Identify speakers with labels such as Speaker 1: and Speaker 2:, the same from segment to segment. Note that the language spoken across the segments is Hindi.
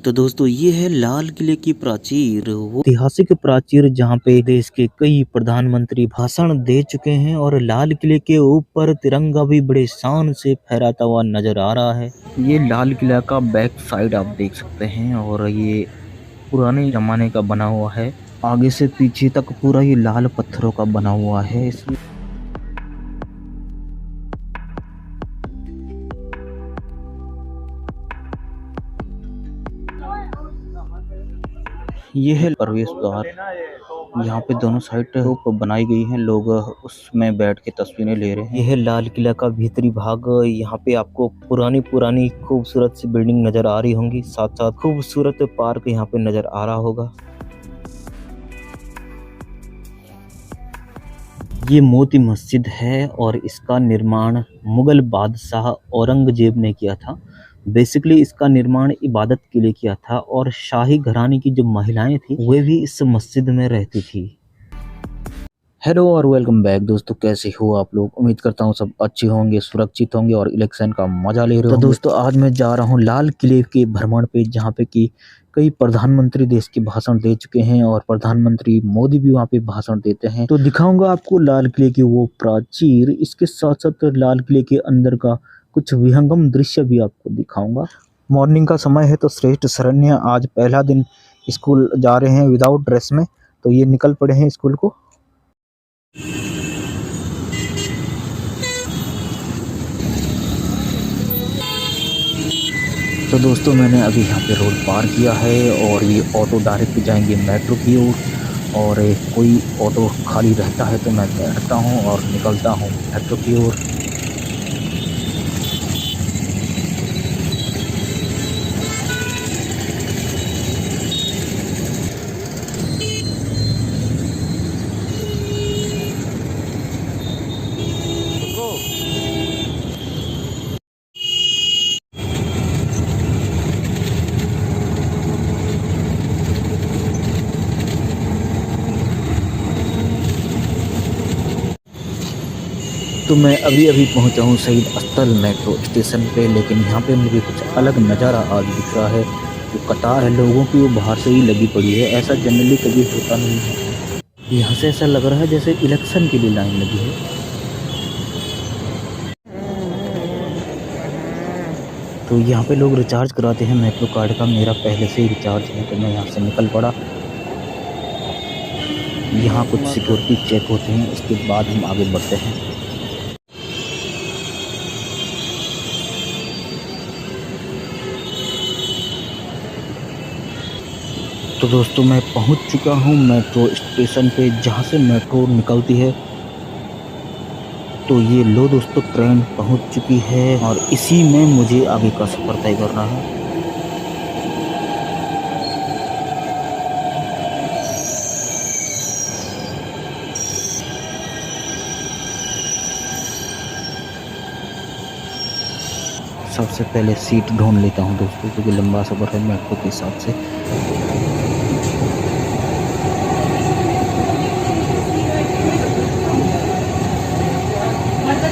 Speaker 1: तो दोस्तों ये है लाल किले की प्राचीर, वो ऐतिहासिक प्राचीर जहाँ पे देश के कई प्रधानमंत्री भाषण दे चुके हैं और लाल किले के ऊपर तिरंगा भी बड़े शान से फहराता हुआ नजर आ रहा है। ये लाल किला का बैक साइड आप देख सकते हैं और ये पुराने जमाने का बना हुआ है। आगे से पीछे तक पूरा ये लाल पत्थरों का बना हुआ है। इसमें ये है प्रवेश द्वार। यहाँ पे दोनों साइड बनाई गई हैं, लोग उसमें बैठ के तस्वीरें ले रहे हैं। यह है लाल किला का भीतरी भाग। यहाँ पे आपको पुरानी पुरानी खूबसूरत सी बिल्डिंग नजर आ रही होंगी, साथ साथ खूबसूरत पार्क यहाँ पे नजर आ रहा होगा। ये मोती मस्जिद है और इसका निर्माण मुगल बादशाह औरंगजेब ने किया था। बेसिकली इसका निर्माण इबादत के लिए किया था और शाही घराने की जो महिलाएं थी वे भी इस मस्जिद में रहती थी। हेलो और वेलकम बैक दोस्तों, कैसे हो आप लोग। उम्मीद करता हूँ सब अच्छे होंगे, सुरक्षित होंगे और इलेक्शन का मजा ले रहे होंगे। तो दोस्तों आज मैं जा रहा हूँ लाल किले के भ्रमण पे, जहाँ पे कि कई प्रधानमंत्री देश के भाषण दे चुके हैं और प्रधानमंत्री मोदी भी वहाँ पे भाषण देते हैं। तो दिखाऊंगा आपको लाल किले की वो प्राचीर, इसके साथ साथ लाल किले के अंदर का कुछ विहंगम दृश्य भी आपको दिखाऊंगा। मॉर्निंग का समय है तो श्रेष्ठ शरण्य आज पहला दिन स्कूल जा रहे हैं विदाउट ड्रेस में, तो ये निकल पड़े हैं स्कूल को। तो दोस्तों मैंने अभी यहाँ पे रोड पार किया है और ये ऑटो डायरेक्ट जाएंगे मेट्रो की ओर, और कोई ऑटो खाली रहता है तो मैं बैठता हूँ और निकलता हूँ मेट्रो की ओर। तो मैं अभी अभी पहुंचा हूं शहीद स्थल मेट्रो स्टेशन पे, लेकिन यहाँ पे मुझे कुछ अलग नज़ारा आज दिख रहा है। जो कतार है लोगों की वो बाहर से ही लगी पड़ी है, ऐसा जनरली कभी होता नहीं है। यहाँ से ऐसा लग रहा है जैसे इलेक्शन के लिए लाइन लगी है। तो यहाँ पे लोग रिचार्ज कराते हैं मेट्रो कार्ड का, मेरा पहले से ही रिचार्ज है तो मैं यहाँ से निकल पड़ा। यहाँ कुछ सिक्योरिटी चेक होते हैं, इसके बाद हम आगे बढ़ते हैं। तो दोस्तों मैं पहुंच चुका हूं मेट्रो स्टेशन पे, जहां से मेट्रो निकलती है। तो ये लो दोस्तों ट्रेन पहुंच चुकी है और इसी में मुझे आगे का सफर तय करना है। सबसे पहले सीट ढूंढ लेता हूं दोस्तों, क्योंकि लंबा सफर है मेट्रो के हिसाब से।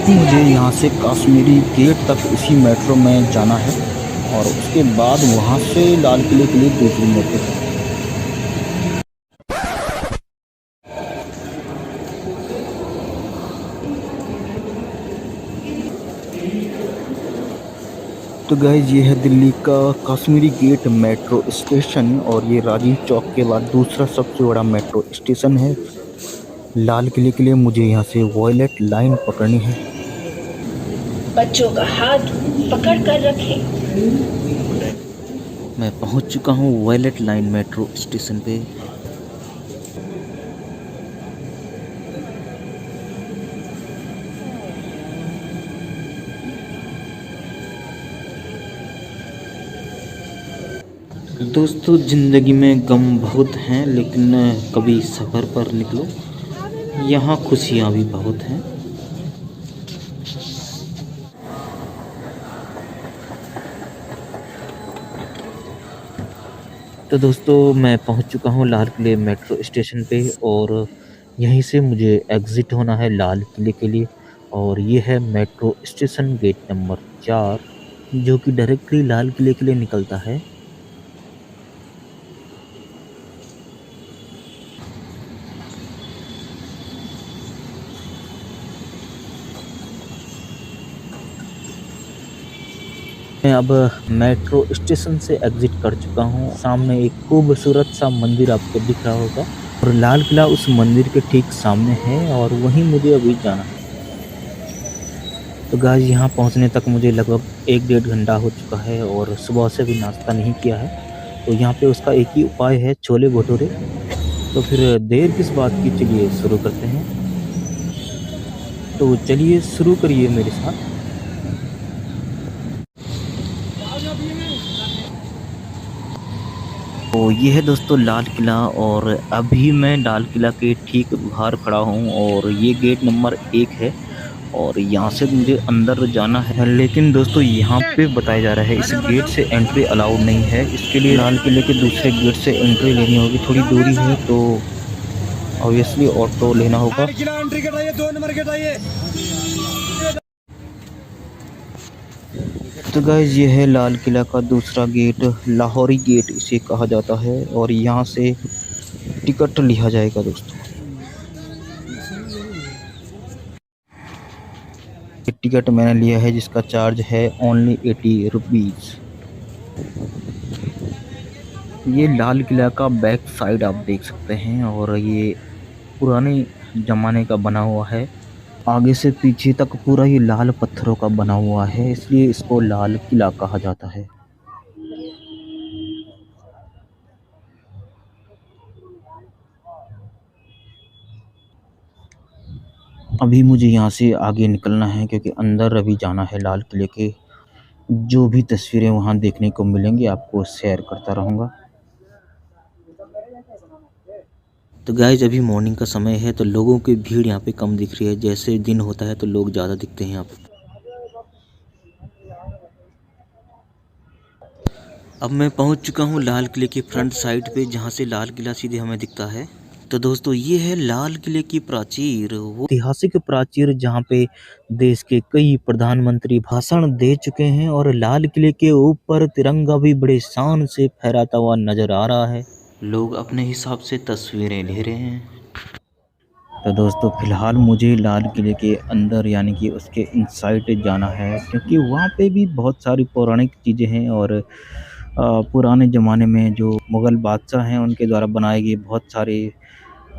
Speaker 1: मुझे यहाँ से कश्मीरी गेट तक इसी मेट्रो में जाना है और उसके बाद वहाँ से लाल किले के लिए दूसरी मेट्रो है। तो गाइस ये है दिल्ली का कश्मीरी गेट मेट्रो स्टेशन और ये राजीव चौक के बाद दूसरा सबसे बड़ा मेट्रो स्टेशन है। लाल किले के लिए मुझे यहाँ से वॉयलेट लाइन पकड़नी है।
Speaker 2: बच्चों का हाथ पकड़ कर रखें।
Speaker 1: मैं पहुँच चुका हूँ वॉयलेट लाइन मेट्रो स्टेशन पे। दोस्तों ज़िंदगी में गम बहुत हैं, लेकिन कभी सफ़र पर निकलो, यहाँ खुशियाँ भी बहुत हैं। तो दोस्तों मैं पहुँच चुका हूँ लाल किले मेट्रो स्टेशन पे और यहीं से मुझे एग्ज़िट होना है लाल किले के लिए। और ये है मेट्रो स्टेशन गेट नंबर 4, जो कि डायरेक्टली लाल किले के लिए निकलता है। मैं अब मेट्रो स्टेशन से एग्जिट कर चुका हूँ। सामने एक खूबसूरत सा मंदिर आपको दिख रहा होगा और लाल किला उस मंदिर के ठीक सामने है और वहीं मुझे अभी जाना है। तो गाइस यहाँ पहुँचने तक मुझे लगभग 1 डेढ़ घंटा हो चुका है और सुबह से भी नाश्ता नहीं किया है। तो यहाँ पे उसका एक ही उपाय है, छोले भटूरे। तो फिर देर किस बात की, चलिए शुरू करते हैं। तो चलिए शुरू करिए मेरे साथ। तो ये है दोस्तों लाल किला और अभी मैं लाल किला के ठीक बाहर खड़ा हूँ और ये गेट नंबर 1 है और यहाँ से मुझे अंदर जाना है। लेकिन दोस्तों यहाँ पे बताया जा रहा है इस गेट से एंट्री अलाउड नहीं है। इसके लिए लाल किले के दूसरे गेट से एंट्री लेनी होगी। थोड़ी दूरी है तो ऑब्वियसली ऑटो लेना होगा। तो गाइस ये है लाल किला का दूसरा गेट, लाहौरी गेट इसे कहा जाता है और यहाँ से टिकट लिया जाएगा दोस्तों। टिकट मैंने लिया है जिसका चार्ज है ओनली 80 रुपीज़। ये लाल किला का बैक साइड आप देख सकते हैं और ये पुराने ज़माने का बना हुआ है। आगे से पीछे तक पूरा ये लाल पत्थरों का बना हुआ है, इसलिए इसको लाल किला कहा जाता है। अभी मुझे यहाँ से आगे निकलना है क्योंकि अंदर अभी जाना है। लाल किले के जो भी तस्वीरें वहाँ देखने को मिलेंगी आपको शेयर करता रहूँगा। तो गाइज अभी मॉर्निंग का समय है तो लोगों की भीड़ यहाँ पे कम दिख रही है। जैसे दिन होता है तो लोग ज़्यादा दिखते हैं यहाँ पे। अब मैं पहुँच चुका हूँ लाल किले की फ्रंट साइड पे, जहाँ से लाल किला सीधे हमें दिखता है। तो दोस्तों ये है लाल किले की प्राचीर, वो ऐतिहासिक प्राचीर जहाँ पे देश के कई प्रधानमंत्री भाषण दे चुके हैं और लाल किले के ऊपर तिरंगा भी बड़े शान से फहराता हुआ नजर आ रहा है। लोग अपने हिसाब से तस्वीरें ले रहे हैं। तो दोस्तों फ़िलहाल मुझे लाल किले के अंदर यानी कि उसके इनसाइड जाना है क्योंकि वहाँ पे भी बहुत सारी पौराणिक चीज़ें हैं और पुराने ज़माने में जो मुग़ल बादशाह हैं उनके द्वारा बनाए गए बहुत सारे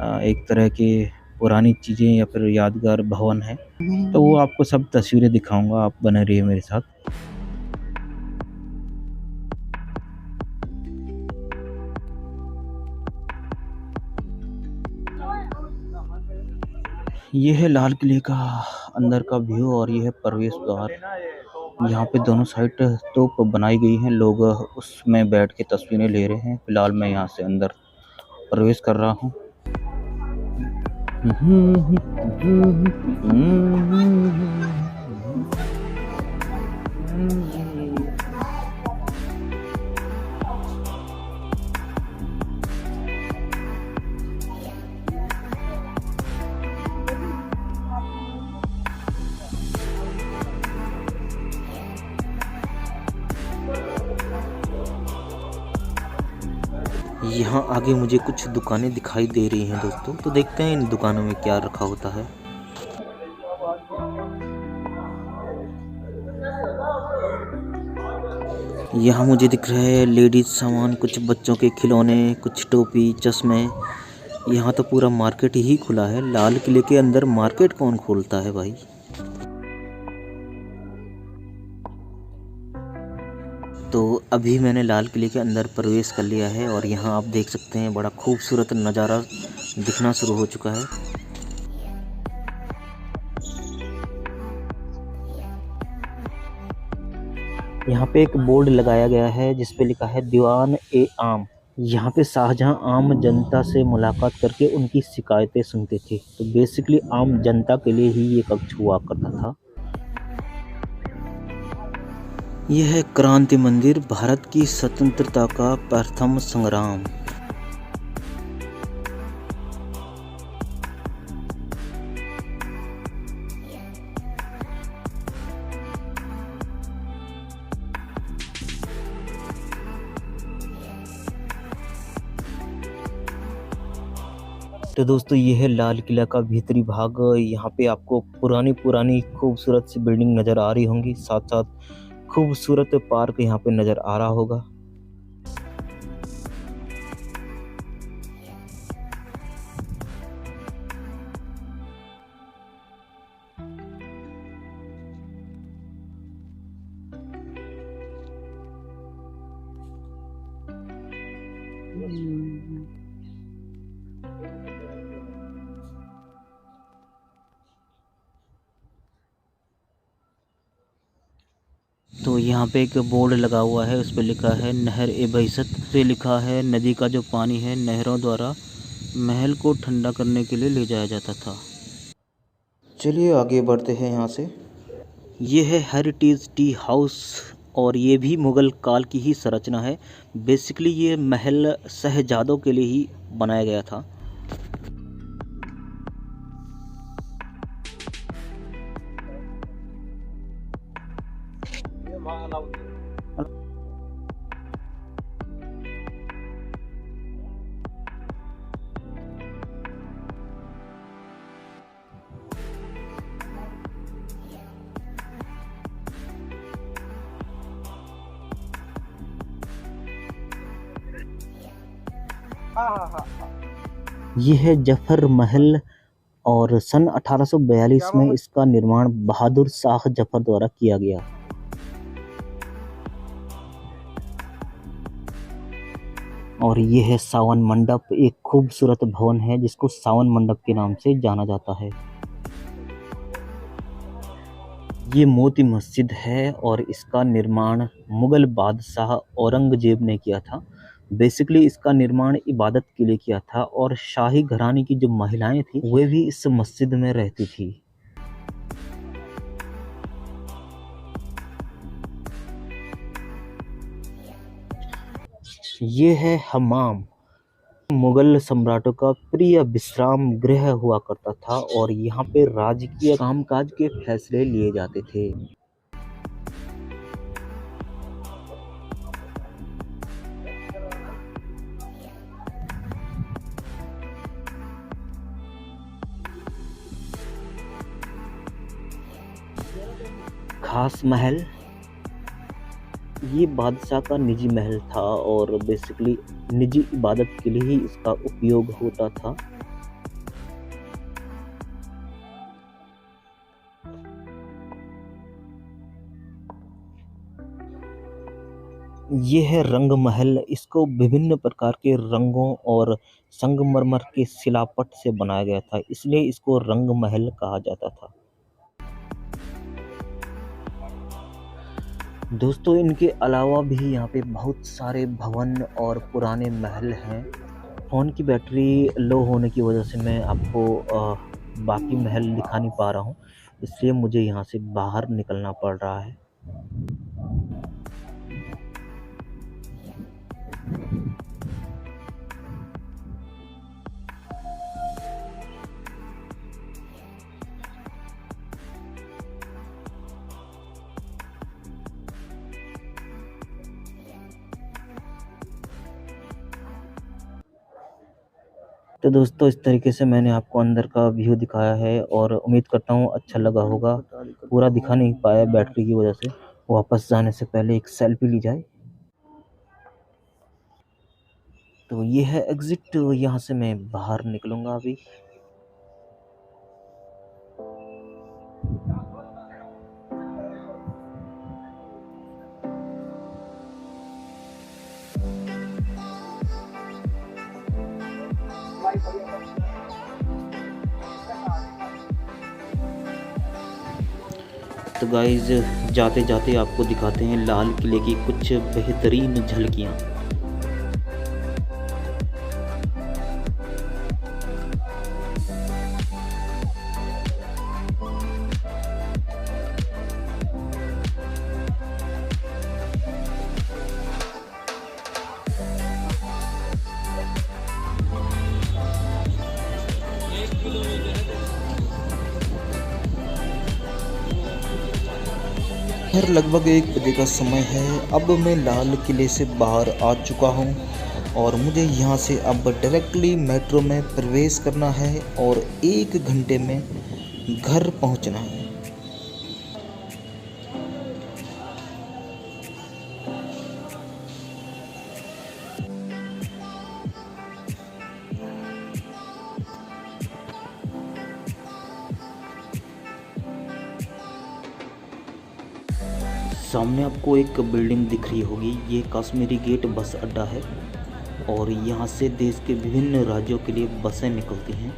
Speaker 1: एक तरह के पुरानी चीज़ें या फिर यादगार भवन है। तो वो आपको सब तस्वीरें दिखाऊंगा, आप बने रहिए मेरे साथ। ये है लाल किले का अंदर का व्यू और ये है प्रवेश द्वार। यहाँ पे दोनों साइड तोप बनाई गई हैं, लोग उसमें बैठ के तस्वीरें ले रहे हैं। फिलहाल मैं यहाँ से अंदर प्रवेश कर रहा हूँ। यहाँ आगे मुझे कुछ दुकानें दिखाई दे रही हैं दोस्तों, तो देखते हैं इन दुकानों में क्या रखा होता है। यहाँ मुझे दिख रहा है लेडीज सामान, कुछ बच्चों के खिलौने, कुछ टोपी, चश्मे। यहाँ तो पूरा मार्केट ही खुला है। लाल किले के अंदर मार्केट कौन खोलता है भाई। तो अभी मैंने लाल किले के अंदर प्रवेश कर लिया है और यहाँ आप देख सकते हैं बड़ा खूबसूरत नज़ारा दिखना शुरू हो चुका है। यहाँ पे एक बोर्ड लगाया गया है जिस पे लिखा है दीवान ए आम। यहाँ पे शाहजहां आम जनता से मुलाकात करके उनकी शिकायतें सुनते थे। तो बेसिकली आम जनता के लिए ही ये कक्ष हुआ करता था। यह है क्रांति मंदिर, भारत की स्वतंत्रता का प्रथम संग्राम। तो दोस्तों ये है लाल किला का भीतरी भाग। यहाँ पे आपको पुरानी खूबसूरत सी बिल्डिंग नज़र आ रही होंगी, साथ साथ खूबसूरत पार्क यहाँ पे नज़र आ रहा होगा। तो यहाँ पे एक बोर्ड लगा हुआ है, उस पे लिखा है नहर ए बहिसत से लिखा है नदी का जो पानी है नहरों द्वारा महल को ठंडा करने के लिए ले जाया जाता था। चलिए आगे बढ़ते हैं यहाँ से। ये है हेरिटेज टी हाउस और ये भी मुग़ल काल की ही संरचना है। बेसिकली ये महल शहजादों के लिए ही बनाया गया था। ये है जफर महल और सन 1842 में इसका निर्माण बहादुर शाह जफर द्वारा किया गया। और ये है सावन मंडप, एक खूबसूरत भवन है जिसको सावन मंडप के नाम से जाना जाता है। ये मोती मस्जिद है और इसका निर्माण मुग़ल बादशाह औरंगज़ेब ने किया था। बेसिकली इसका निर्माण इबादत के लिए किया था और शाही घराने की जो महिलाएं थीं वे भी इस मस्जिद में रहती थी। ये है हमाम, मुगल सम्राटों का प्रिय विश्राम गृह हुआ करता था और यहाँ पे राजकीय कामकाज के फैसले लिए जाते थे। खास महल, ये बादशाह का निजी महल था और बेसिकली निजी इबादत के लिए ही इसका उपयोग होता था। ये है रंग महल, इसको विभिन्न प्रकार के रंगों और संगमरमर के शिलापट से बनाया गया था, इसलिए इसको रंग महल कहा जाता था। दोस्तों इनके अलावा भी यहाँ पे बहुत सारे भवन और पुराने महल हैं। फ़ोन की बैटरी लो होने की वजह से मैं आपको बाकी महल दिखा नहीं पा रहा हूँ, इसलिए मुझे यहाँ से बाहर निकलना पड़ रहा है। तो दोस्तों इस तरीके से मैंने आपको अंदर का व्यू दिखाया है और उम्मीद करता हूँ अच्छा लगा होगा। पूरा दिखा नहीं पाया बैटरी की वजह से। वापस जाने से पहले एक सेल्फी ली जाए। तो ये है एग्ज़िट, यहाँ से मैं बाहर निकलूँगा अभी। तो गाइज़ जाते जाते आपको दिखाते हैं लाल किले की कुछ बेहतरीन झलकियाँ। लगभग 1 बजे का समय है। अब मैं लाल किले से बाहर आ चुका हूँ और मुझे यहाँ से अब डायरेक्टली मेट्रो में प्रवेश करना है और 1 घंटे में घर पहुँचना है। सामने आपको एक बिल्डिंग दिख रही होगी, ये कश्मीरी गेट बस अड्डा है और यहाँ से देश के विभिन्न राज्यों के लिए बसें निकलती हैं।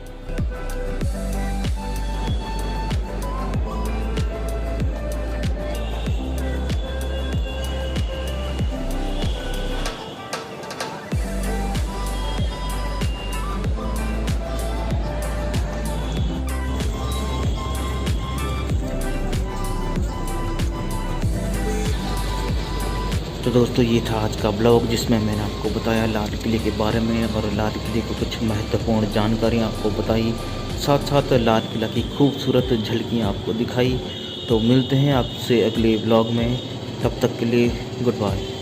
Speaker 1: तो दोस्तों ये था आज का ब्लॉग, जिसमें मैंने आपको बताया लाल किले के बारे में और लाल किले की कुछ महत्वपूर्ण जानकारियाँ आपको बताई, साथ साथ लाल किला की खूबसूरत झलकियाँ आपको दिखाई। तो मिलते हैं आपसे अगले ब्लॉग में, तब तक के लिए गुड बाय।